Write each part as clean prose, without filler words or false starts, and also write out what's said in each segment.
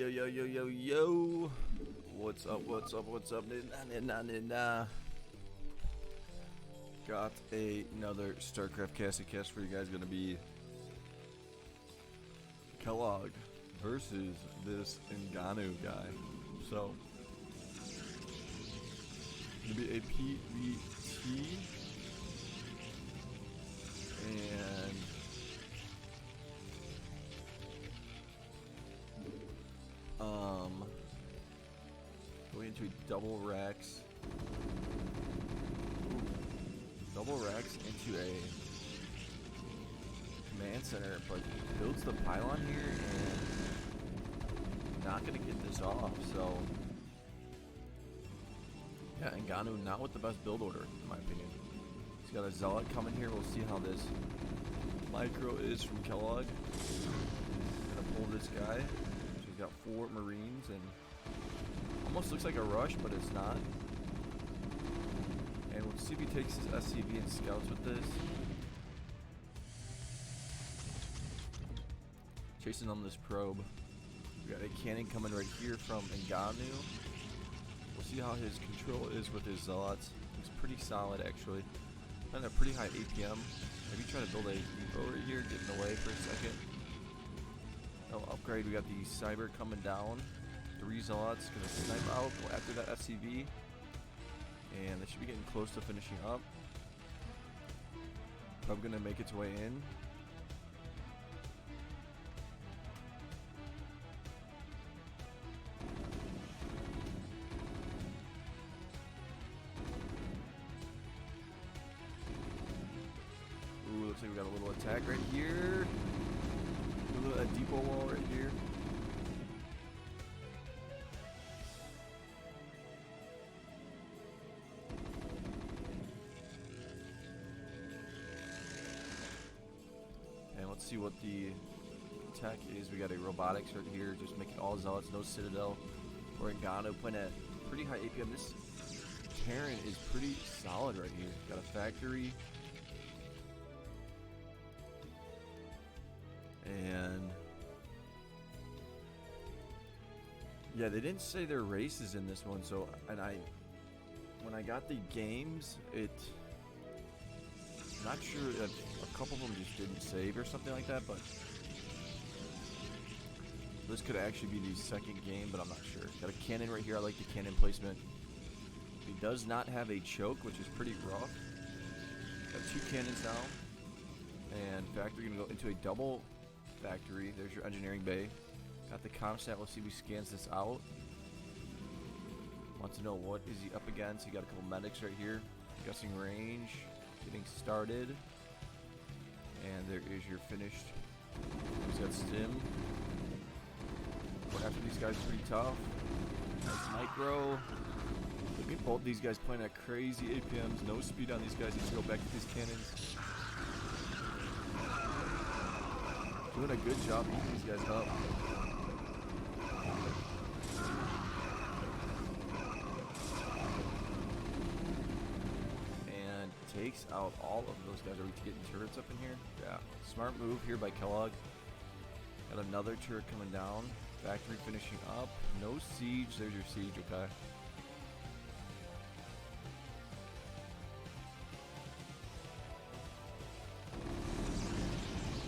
Yo. What's up? Nah. Got another StarCraft CASHAPP for you guys. Gonna be Kellog versus this Nganou guy. So, gonna be a PvT. And going into a double racks into a command center, but he builds the pylon here and not gonna get this off. So yeah, Nganou not with the best build order in my opinion. He's got a zealot coming here. We'll see how this micro is from Kellog. Gonna pull this guy. So he's got 4 Marines and almost looks like a rush, but it's not. And we'll see if he takes his SCV and scouts with this. Chasing on this probe. We got a cannon coming right here from Nganou. We'll see how his control is with his zealots. Looks pretty solid actually. And a pretty high APM. Maybe try to build a depot right here, getting away for a second. No upgrade. We got the cyber coming down. 3 zealots gonna snipe out after that FCV, and they should be getting close to finishing up. Probably gonna make its way in. Ooh, looks like we got a little attack right here. A depot wall right here. And let's see what the attack is. We got a robotics right here, just making all zealots, no citadel. Or Nganou playing at pretty high APM. This Terran is pretty solid right here. Got a factory. And yeah, they didn't say their races in this one, so when I got the games, not sure if a couple of them just didn't save or something like that, but this could actually be the second game, but I'm not sure. Got a cannon right here. I like the cannon placement. He does not have a choke, which is pretty rough. Got 2 cannons now, and factory gonna go into a double factory. There's your engineering bay. Got the CASHAPP. Let's see if he scans this out. Wants to know what is he up against. You got a couple medics right here. Guessing range. Getting started. And there is your finished. He's got stim. Going after these guys pretty tough. Nice micro. Look at both these guys playing at crazy APMs. No speed on these guys. He needs to go back to these cannons. Doing a good job eating these guys up. And takes out all of those guys. Are we getting turrets up in here? Yeah. Smart move here by Kellog. Got another turret coming down. Factory finishing up. No siege. There's your siege. Okay.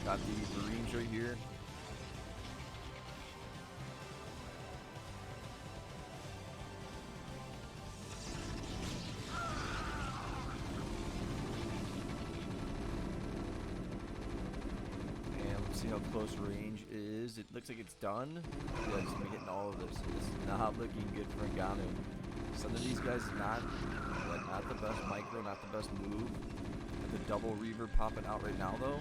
Got the Marines right here. And let's see how close range is. It looks like it's done. Yeah, it's gonna be hitting all of this. This is not looking good for Nganou. Some of these guys not the best micro, not the best move. The double reaver popping out right now though.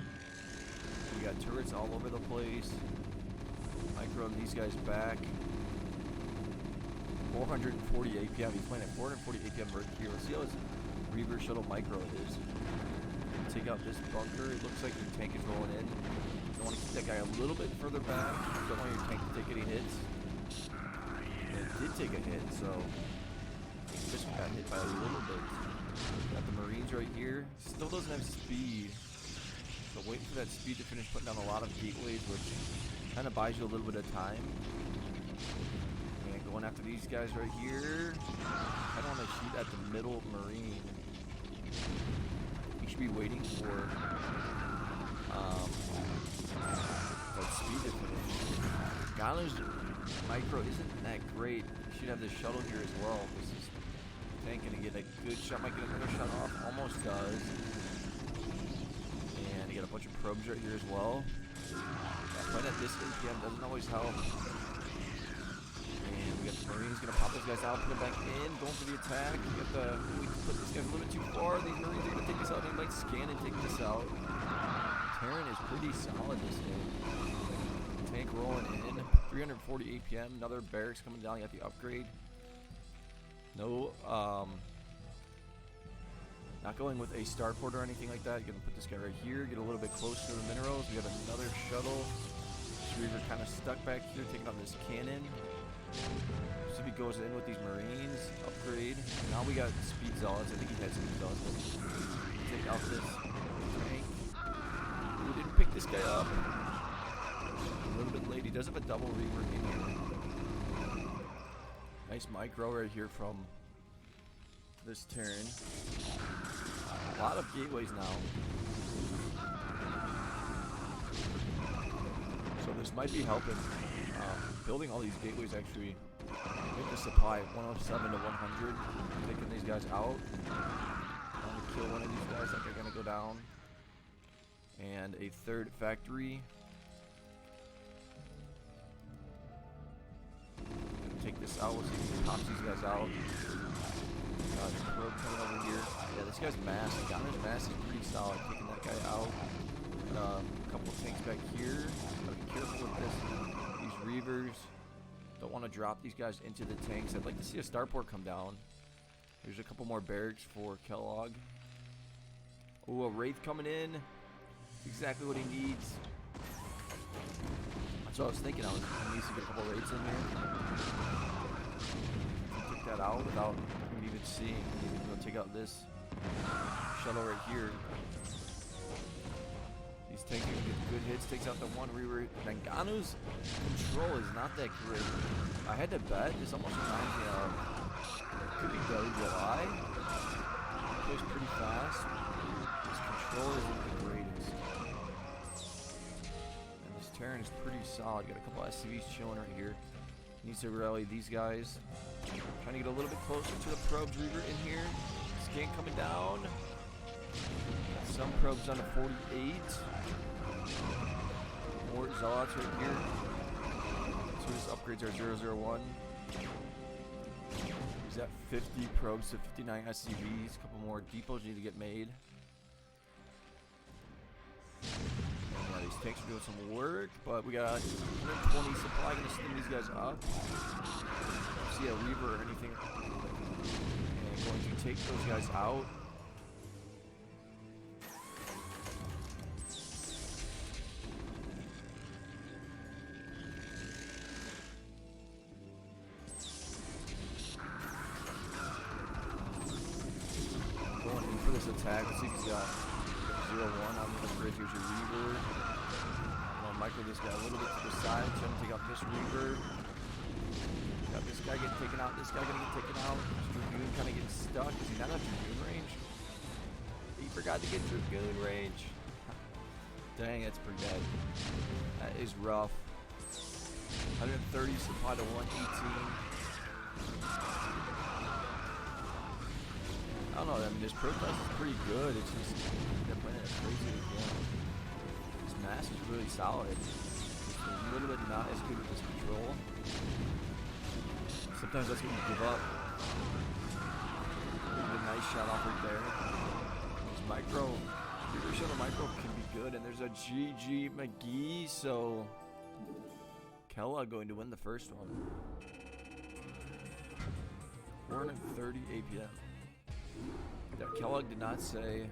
We got turrets all over the place. Microing these guys back. 440 APM. He's playing at 440 APM right here. Let's see how his Reaver shuttle micro is. Take out this bunker. It looks like the tank is rolling in. You want to keep that guy a little bit further back. Don't want your tank to take any hits. It did take a hit, so just got hit by a little bit. Got the Marines right here. Still doesn't have speed. So waiting for that speed to finish putting down a lot of gateways, which kind of buys you a little bit of time. going after these guys right here. I don't want to shoot at the middle Marine. You should be waiting for that speed to finish. Nganou's micro isn't that great. You should have this shuttle here as well. This is tank gonna get a good shot. Might get another shot off. Almost does. And you got a bunch of probes right here as well. Fight at this APM doesn't always help. And we got the Marines gonna pop those guys out, put them back in, going for the attack. We got the we put this guy a little bit too far. These Marines are gonna take this out. They might scan and take this out. Terran is pretty solid this game. Tank rolling in. 340 APM. Another barracks coming down. You got the upgrade. No, not going with a starport or anything like that. You're gonna put this guy right here. Get a little bit closer to the minerals. We got another shuttle. Reaver kind of stuck back here, taking on this cannon. See if he goes in with these Marines. Upgrade. Now we got speed zealots. I think he had speed zealots. Take out this tank. We didn't pick this guy up. A little bit late. He does have a double Reaver in here. Nice micro right here from this Terran. A lot of gateways now. So this might be helping. Building all these gateways actually make the supply 107 to 100. Taking these guys out. I want to kill one of these guys. I think they're going to go down. And a third factory. Take this out. We'll see if he pops these guys out. Probe coming over here. Yeah, this guy's mass. Nganou's mass is pretty solid. Taking that guy out. A couple tanks back here. Gotta be careful with this. These Reavers. Don't want to drop these guys into the tanks. I'd like to see a starport come down. There's a couple more barracks for Kellog. Ooh, a Wraith coming in. Exactly what he needs. That's what I was thinking. He needs to get a couple Wraiths in there. Take that out without even seeing. He's going to take out this shuttle right here. He's taking good hits. Takes out the one Reaver. Nganou's control is not that great. I had to bet. This almost reminds me of could be July. Goes pretty fast. His control isn't the greatest. And this Terran is pretty solid. Got a couple SCVs chilling right here. Needs to rally these guys. Trying to get a little bit closer to the probes Reaver in here. Scan coming down. Got some probes on a 48. More zealots right here. So his upgrades are 001. He's at 50 probes to 59 SCVs. A couple more depots need to get made. Yeah, these tanks are doing some work, but we got 120 supply. Gonna stim these guys up. See a Reaver or anything. And going to take those guys out. Going in for this attack. Let's see if he's got 0-1 on the bridge. Here's your Reaver. I'm gonna micro this guy a little bit to the side. Trying to take out this Reaver. Got this guy getting taken out. This guy gonna get taken out. Dragoon kind of getting stuck. Is he not at Dragoon range? He forgot to get Dragoon range. Dang, that's pretty bad. That is rough. 130 supply to 118. I don't know. I mean, this Protoss is pretty good. It's just they're playing it crazy again. This mass is really solid. It's a little bit not as good with this control. Sometimes that's when you give up. A nice shot off right there. This micro, Reaver shuttle micro can be good, and there's a GG McGee, so Kellog going to win the first one. 430 APM. Yeah, Kellog did not say.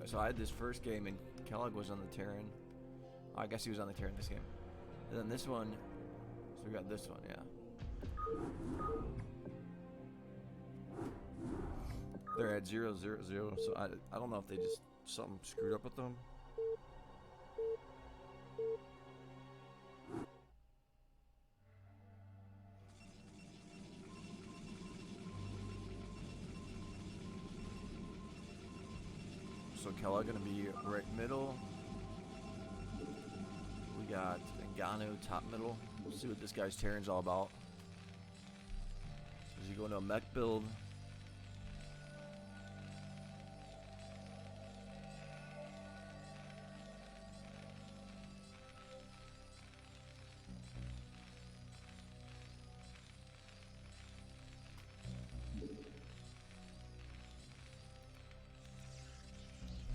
So I had this first game, and Kellog was on the Terran. I guess he was on the Terran this game. And then this one, so we got this one, yeah. They're at 0-0-0, so I don't know if they just something screwed up with them. so Kellog gonna be right middle. We got Nganou top middle. We'll see what this guy's Terran's all about. Is he going to a mech build?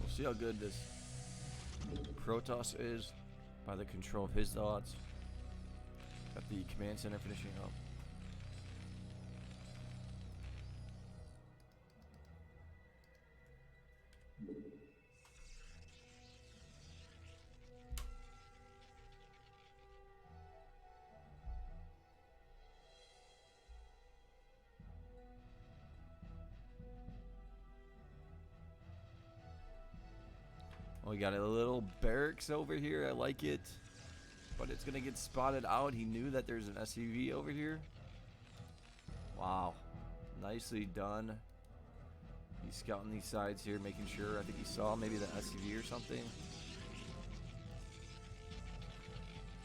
We'll see how good this Protoss is by the control of his thoughts. Got the command center finishing up. We got a little barracks over here. I like it. But it's going to get spotted out. He knew that there's an SUV over here. Wow. Nicely done. He's scouting these sides here, making sure. I think he saw maybe the SUV or something.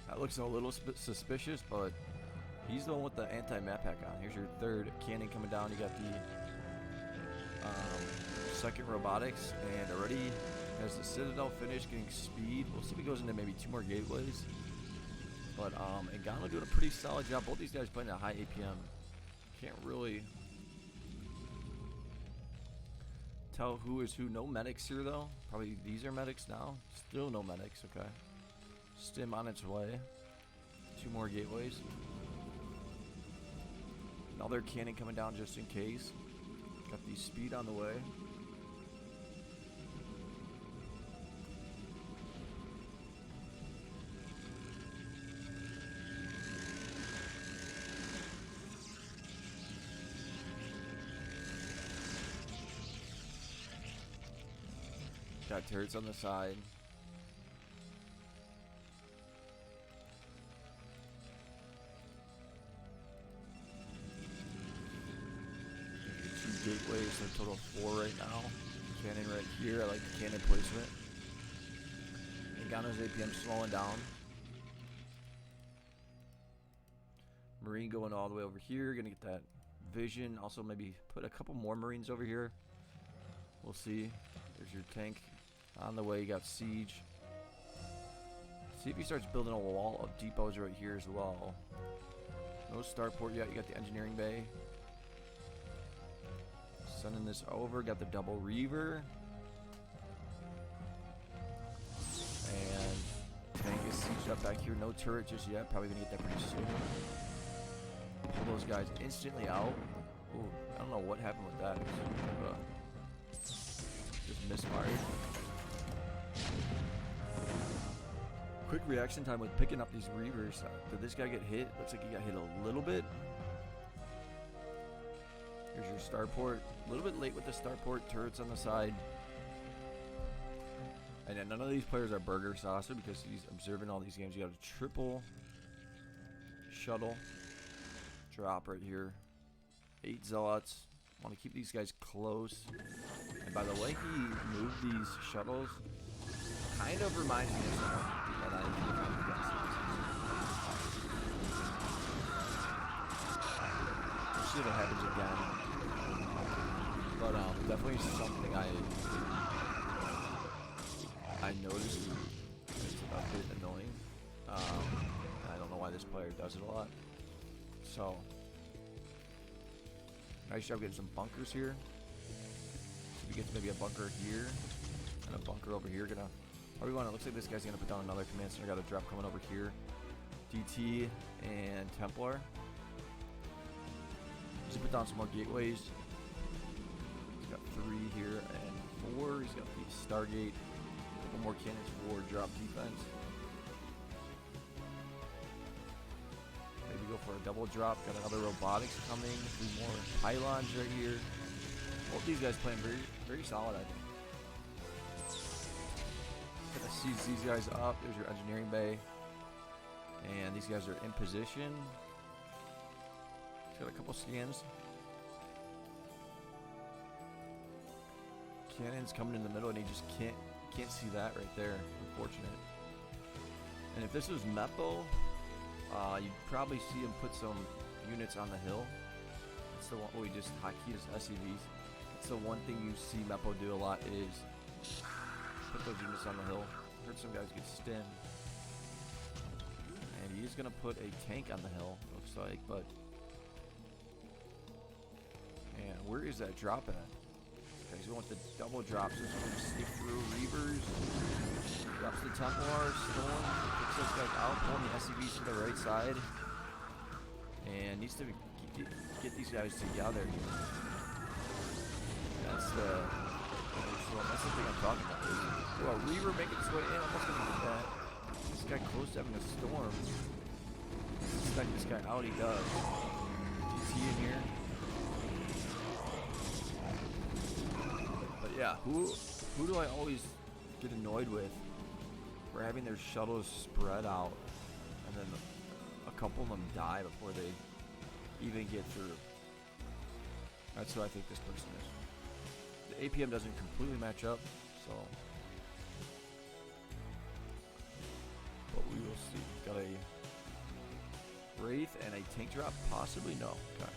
That looks a little suspicious, but he's the one with the anti-map pack on. Here's your third cannon coming down. You got the second robotics, and already has the Citadel finished, getting speed. We'll see if he goes into maybe 2 more gateways. But Nganou doing a pretty solid job. Both these guys playing at high APM. Can't really tell who is who. No medics here though. Probably these are medics now. Still no medics. Okay. Stim on its way. 2 more gateways. Another cannon coming down just in case. Got the speed on the way. Got turrets on the side. Two gateways, so a total of 4 right now. Cannon right here. I like the cannon placement. Nganou's APM slowing down. Marine going all the way over here. Gonna get that vision. Also maybe put a couple more Marines over here. We'll see. There's your tank. On the way, you got siege. See if he starts building a wall of depots right here as well. No starport yet. You got the engineering bay. Sending this over. Got the double reaver. And tank is sieged up back here. No turret just yet. Probably gonna get that pretty soon. Pull those guys instantly out. Ooh, I don't know what happened with that. Just misfired. Quick reaction time with picking up these reavers. Did this guy get hit? Looks like he got hit a little bit. Here's your starport. A little bit late with the starport. Turrets on the side. And then none of these players are BurgerSasu because he's observing all these games. You got a triple shuttle drop right here. 8 zealots. Want to keep these guys close. And by the way he moved these shuttles, kind of reminds me of someone that I we'll see if it happens again. But definitely something I noticed. It's a bit annoying. I don't know why this player does it a lot. So nice job getting some bunkers here. So we get maybe a bunker here and a bunker over here. It looks like this guy's gonna put down another command center. Got a drop coming over here. DT and Templar. Just put down some more gateways. He's got 3 here and 4. He's got the Stargate. A couple more cannons for drop defense. Maybe go for a double drop. Got another robotics coming. 3 more pylons right here. Both these guys playing very, very solid, I think. Gonna seize these guys up. There's your engineering bay. And these guys are in position. He's got a couple scans. Cannon's coming in the middle, and he just can't see that right there. Unfortunate. And if this was Meppo, you'd probably see him put some units on the hill. That's the one we just hotkeyed his SCVs. That's the one thing you see Meppo do a lot is put those units on the hill. Heard some guys get stinned. And he's gonna put a tank on the hill, looks like, but and where is that drop at? Okay, he's going with the double drops. This is gonna sneak through Reavers. Drops the Templar, Storm, kicks those guys out, pulling the SCVs to the right side. And needs to get these guys together here. That's the thing I'm talking about. Oh, a Reaver making its way in, almost gonna get that. This guy close to having a Storm. Suspect this guy out, he does. GT in here. But yeah, who do I always get annoyed with? For having their shuttles spread out, and then a couple of them die before they even get through. That's who I think this person is. The APM doesn't completely match up, so. But we will see. Got a Wraith and a tank drop? Possibly? No. Okay.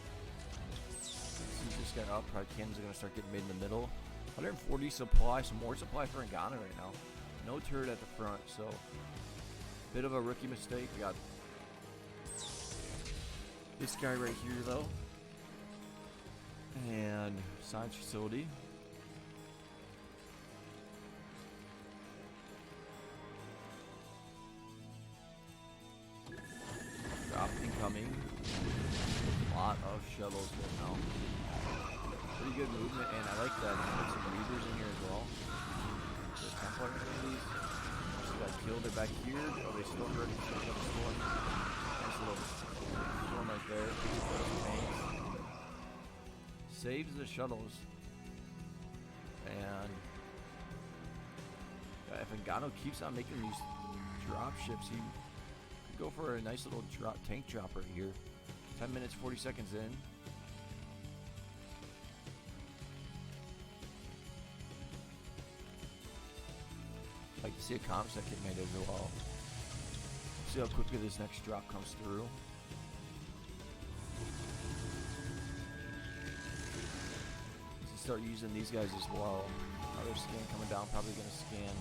See this guy up. Probably cannons are going to start getting made in the middle. 140 supply, some more supply for Nganou right now. No turret at the front, so bit of a rookie mistake. We got this guy right here though, and science facility. Drop incoming. A lot of shuttles right now. Pretty good movement, and I like that. Put some Reavers in here as well. Templar abilities. Got killed. They're back here. Oh, they stormed already. Storm. Nice little storm right there. Saves the shuttles. And if Nganou keeps on making these drop ships, he could go for a nice little tank drop right here. 10 minutes, 40 seconds in. Like to see a comp set get made as well. See how quickly this next drop comes through. Let's start using these guys as well. Another scan coming down, probably gonna scan.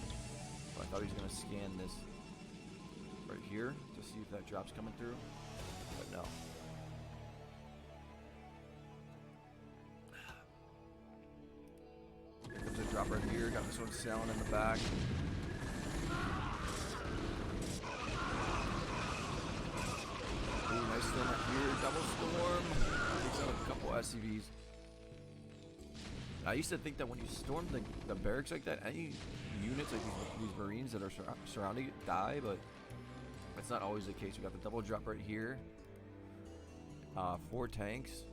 But I thought he was gonna scan this right here to see if that drop's coming through. But no. There's a drop right here, got this one sailing in the back. Nice storm right here, double storm. Takes out a couple SCVs. I used to think that when you storm the barracks like that, any units like these Marines that are surrounding it die, but that's not always the case. We got the double drop right here. 4 tanks.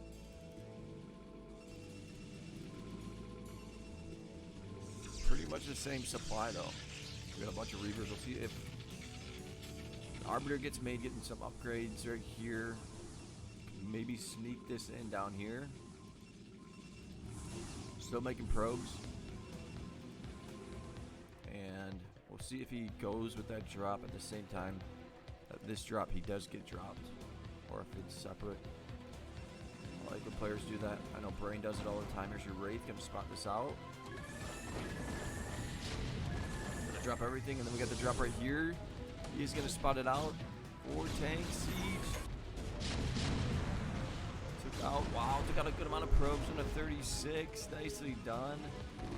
Pretty much the same supply though. We got a bunch of Reavers. We'll see if Arbiter gets made, getting some upgrades right here. Maybe sneak this in down here. Still making probes. And we'll see if he goes with that drop at the same time. This drop, he does get dropped. Or if it's separate. I like when players do that. I know Brain does it all the time. Here's your Wraith. Gonna spot this out. Gonna drop everything, and then we got the drop right here. He's gonna spot it out. 4 tanks, siege. Took out, wow, took out a good amount of probes in a 36. Nicely done.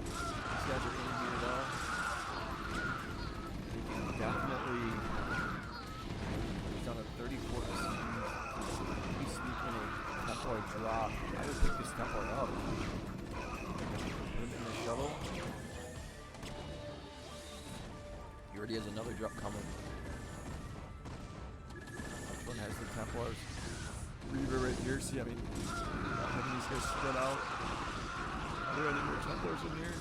These guys are in here though. They can definitely. He's on a 34. He's sneaking a Templar drop. I would pick this Templar up. Put him in the shuttle. He already has another drop coming. One has the Templars. Reaver right here. See, I mean, having these guys spread out. Are there any more Templars in here?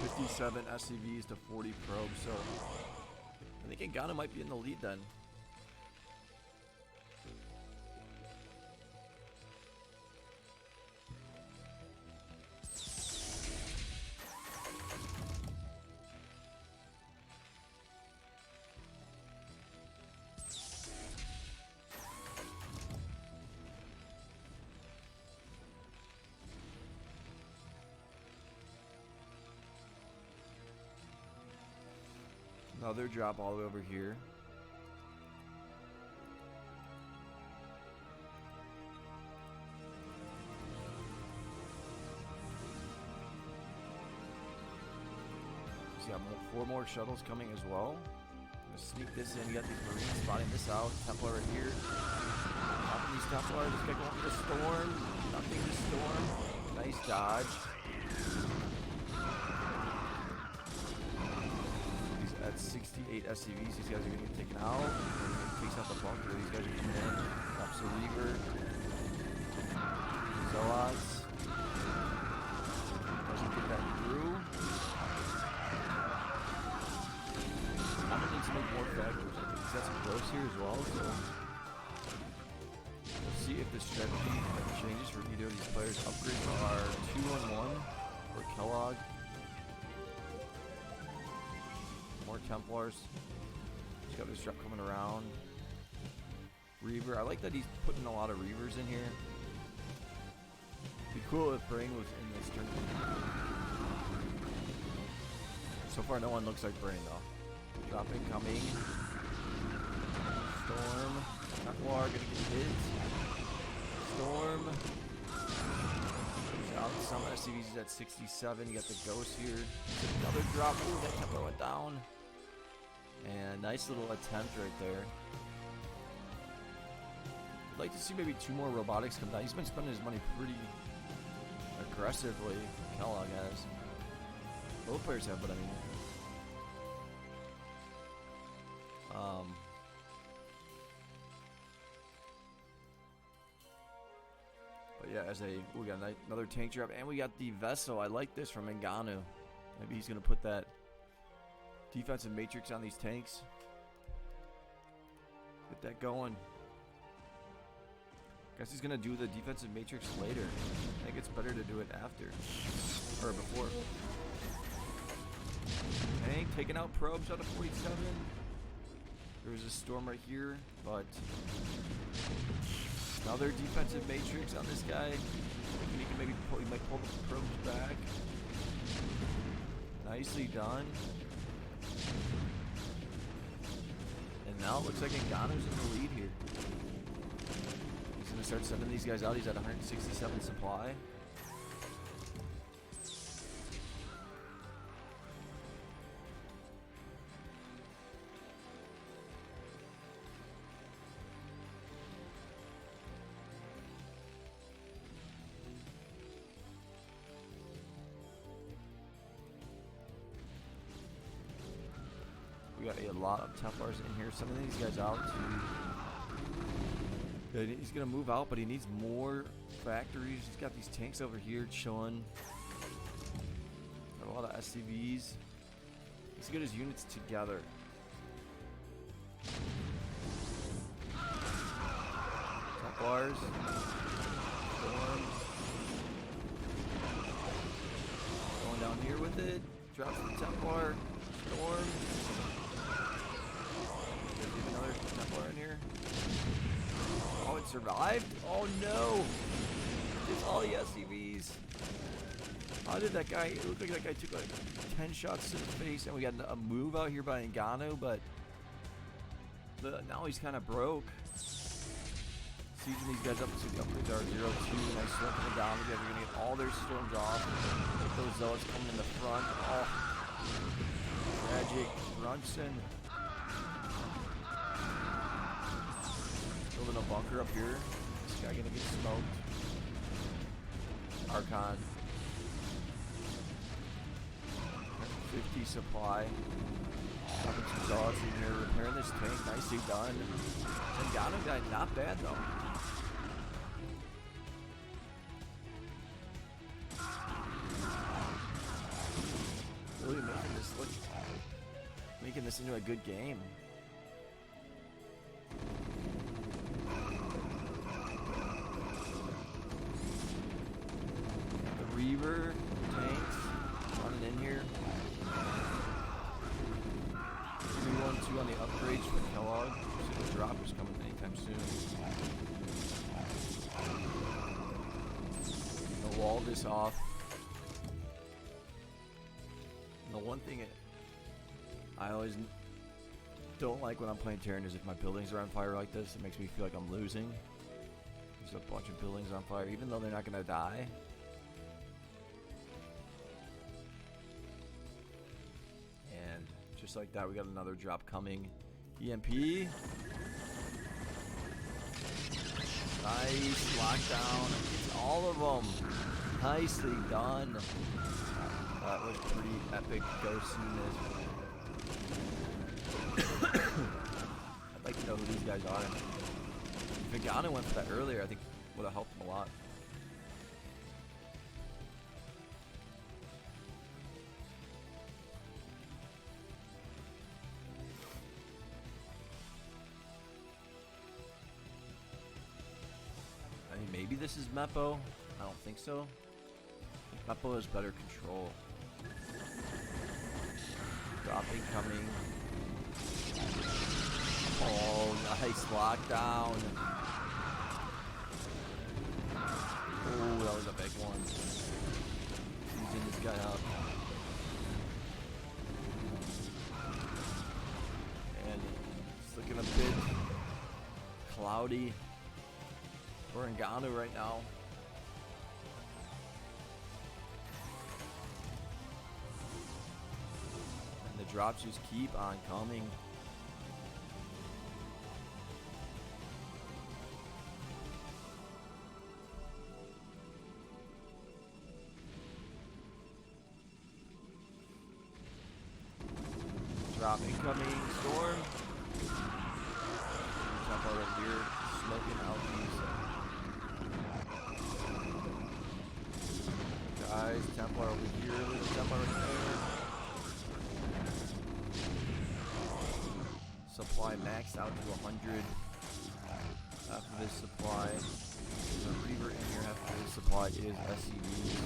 .57 SCVs to 40 probes. So I think Nganou might be in the lead then. Another drop all the way over here. So you got 4 more shuttles coming as well. I'm gonna sneak this in. You got these Marines spotting this out. Templar right here. Popping these Templars. This guy going for the storm. Nothing to storm. Nice dodge. These at 68 SCVs. These guys are gonna get taken out. Takes out the bunker. These guys are coming in. Drops a Reaver. Zealots. Doesn't get that through. I'm gonna need to make more factors. I think he's got some growths here as well, so we'll see if the strategy changes for either of these players. Upgrades are 2-1-1 for Kellog. More Templars. He's got this drop coming around. Reaver. I like that he's putting a lot of Reavers in here. It'd be cool if Brain was in this tournament. So far, no one looks like Brain though. Drop incoming. Storm. Templar gonna get hit. Storm. Out some SCVs is at 67. You got the Ghost here. Another drop. Ooh, that Templar went down. And nice little attempt right there. I'd like to see maybe 2 more robotics come down. He's been spending his money pretty aggressively. Kellog has. Both players have, but I mean. But yeah, we got another tank drop, and we got the vessel. I like this from Nganou. Maybe he's gonna put that defensive matrix on these tanks. Get that going. Guess he's gonna do the defensive matrix later. I think it's better to do it after or before. Tank taking out probes out of 47. There was a storm right here, but another defensive matrix on this guy. He can maybe he might pull the probes back. Nicely done. And now it looks like Nganou's in the lead here. He's gonna start sending these guys out. He's at 167 supply. We got a lot of Templars in here. Sending these guys out to... He's going to move out, but he needs more factories. He's got these tanks over here chilling. Got a lot of SCVs. Let's get his units together. Templars. Storm. Going down here with it. Drops the Templar. Storm. Another Templar in here. Oh, it survived? Oh no! It's all the SCVs. How did that guy? It looked like that guy took like 10 shots to the face, and we got a move out here by Nganou, but now he's kind of broke. Sieging these guys up to the upgrades are 0-2. Nice storm coming down. They're gonna get all their storms off. Get those zealots coming in the front. Oh, tragic. Brunson. Building a bunker up here. This guy gonna get smoked. Archon. 50 supply. Having some zealots in here. Repairing this tank. Nicely done. Nganou guy, not bad though. Really making this into a good game. The Reaver tanks running in here. 3-1-2 on the upgrades for Kellog. See the drop is coming anytime soon. Gonna wall this off. And the one thing I always don't like when I'm playing Terran is if my buildings are on fire like this. It makes me feel like I'm losing. There's a bunch of buildings on fire, even though they're not gonna die. And just like that, we got another drop coming. EMP. Nice lockdown. It's all of them. Nicely done. That was pretty epic. Go see this. I'd like to know who these guys are. If Nganou went for that earlier, I think would have helped him a lot. I mean, maybe this is Meppo. I don't think so. Meppo has better control. Drop incoming. Oh, nice lockdown. Oh, that was a big one. Using this guy up. And it's looking a bit cloudy for Nganou right now. And the drops just keep on coming. Drop incoming, storm. Templar right here, smoking out these guys. Templar over here, little Templar right there. Supply maxed out to 100. Half of his supply. There's a Reaver in here. Half of his supply is SCVs.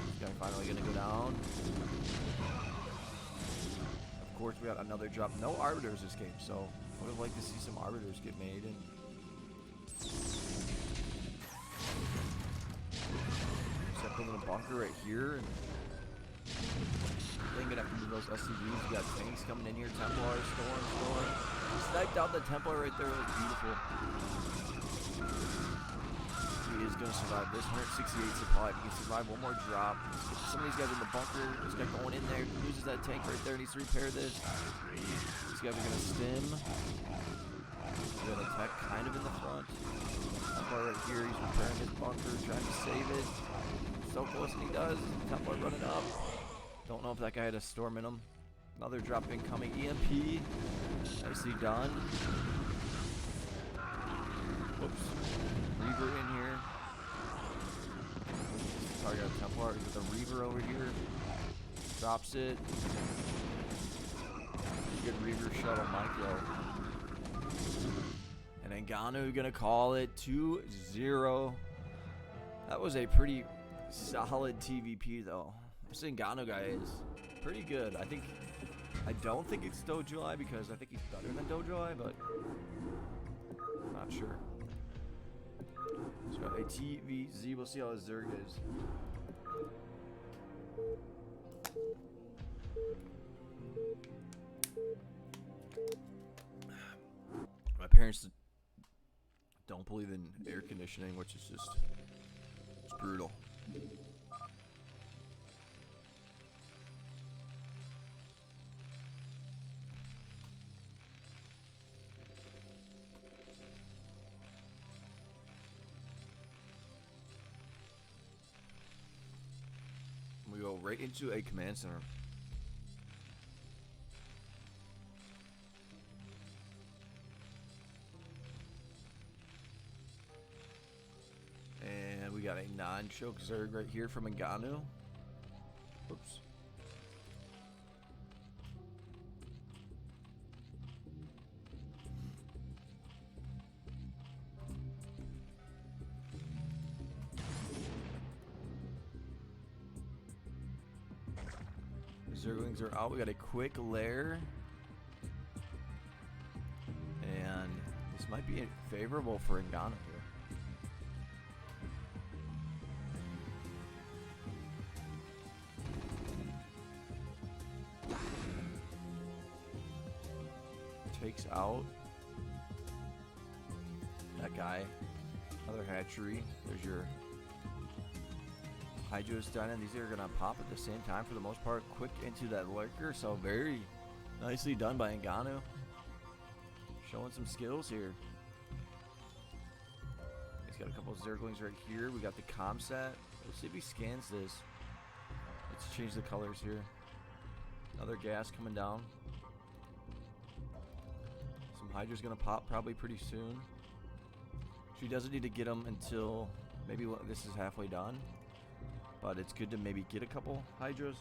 This guy finally gonna go down. Of course, we got another drop. No arbiters this game, so I would have liked to see some arbiters get made. And except in a bunker right here, and then gonna have to move those SCVs. You got tanks coming in here. Templar, storm. He sniped out the Templar right there. It was beautiful. He is gonna survive this 168 supply. If he can survive one more drop, some of these guys in the bunker. This guy going in there, loses that tank right there, needs to repair this. These guys are gonna stim. He's gonna attack kind of in the front. Templar right here, he's repairing his bunker, trying to save it. So close, and he does. Templar running up. Don't know if that guy had a storm in him. Another drop incoming. EMP. Nicely done. Whoops. Reaver in here. Target a Templar with a Reaver over here. Drops it. Good Reaver shuttle micro. And Nganou gonna call it 2-0. That was a pretty solid TVP though. This Nganou guy is pretty good. I don't think it's Dojo Eye because I think he's better than Dojo Eye, but I'm not sure. So a TVZ, we'll see how his Zerg is. My parents don't believe in air conditioning, which is just, it's brutal. We go right into a command center. And we got a non-choke Zerg right here from Nganou. Oops. Zerglings are out. We got a quick lair. And this might be favorable for Nganou here. takes out that guy. Another hatchery. There's your Hydras done, and these are gonna pop at the same time for the most part. Quick into that lurker, so very nicely done by Nganou. Showing some skills here. He's got a couple of Zerglings right here. We got the comm set. Let's see if he scans this. Let's change the colors here. Another gas coming down. Some Hydra's gonna pop probably pretty soon. She doesn't need to get them until maybe this is halfway done. But it's good to maybe get a couple Hydras.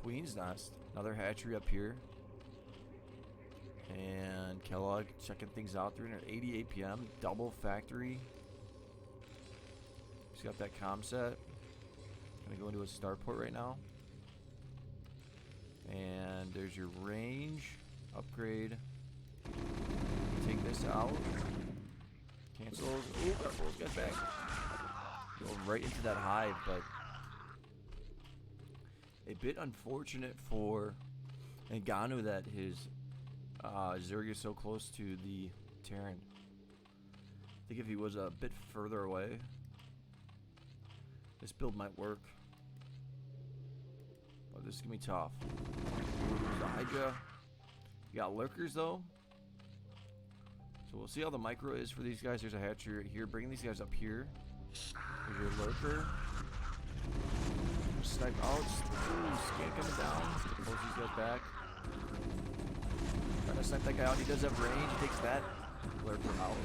Queen's Nest, another hatchery up here, and Kellog checking things out. 388 PM, double factory. He's got that comm set. Gonna go into a starport right now, and there's your range upgrade. Take this out. Cancels. Ooh, our bulls got back. Going right into that hive, but a bit unfortunate for Nganou that his Zerg is so close to the Terran. I think if he was a bit further away, this build might work. But this is going to be tough. There's the Hydra. You got lurkers though. So we'll see how the micro is for these guys. There's a hatchery right here. Bringing these guys up here. There's your lurker. Snipe out. Ooh, scan coming down. Pulls these guys back. Trying to snipe that guy out. He does have range. He takes that lurker out.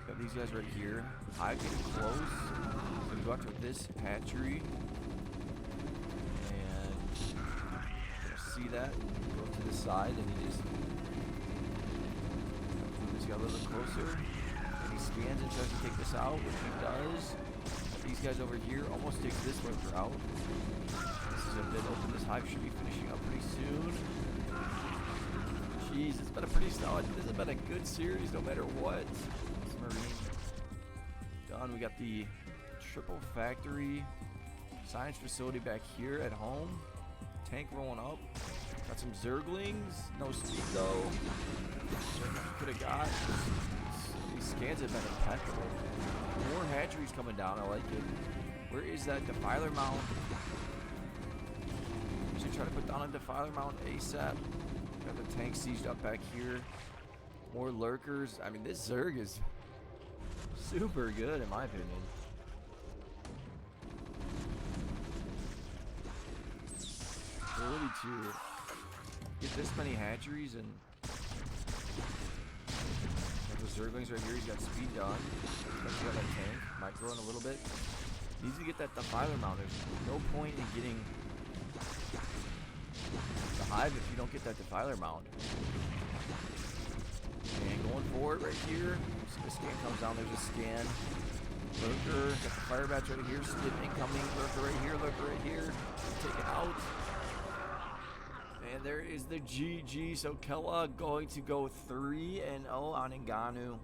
Got these guys right here. Hive getting close. So we go after this hatchery. And see that. Go to the side and he just got a little bit closer. And he scans and tries to take this out, which he does. These guys over here almost takes this lurker out. This is a bit open. This hive should be finishing up pretty soon. Jeez, it's been a pretty solid. This has been a good series no matter what. This Marine done. We got the triple factory science facility back here at home. Tank rolling up. Got some Zerglings. No speed though. Could have got. These scans have been impeccable. More hatcheries coming down. I like it. Where is that defiler mount? Should try to put down a defiler mount ASAP. Got the tank sieged up back here. More lurkers. I mean, this Zerg is super good in my opinion. Ability to get this many hatcheries and the Zerglings right here. He's got speed done. He's got that tank. Might grow in a little bit. Needs to get that defiler mount. There's no point in getting the hive if you don't get that defiler mount. And going forward right here. So the scan comes down. There's a scan. Lurker. Got the fire bats right here. Split incoming. Lurker right here. Lurker right here. Taken out. And there is the GG. So Kellog going to go 3-0 on Nganou.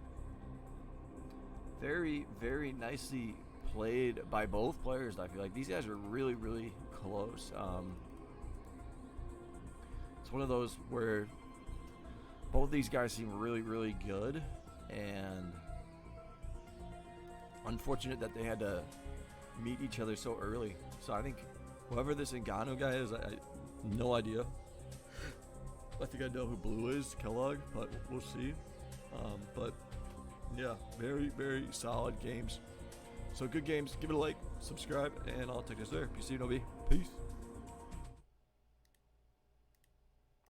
Very, very nicely played by both players. I feel like these guys are really, really close. It's one of those where both these guys seem really, really good, and unfortunate that they had to meet each other so early. So I think whoever this Nganou guy is, I no idea. I think I know who blue is, Kellog, but we'll see. But yeah, very, very solid games. So good games. Give it a like, subscribe, and I'll take us there. Peace, Nobi. Peace.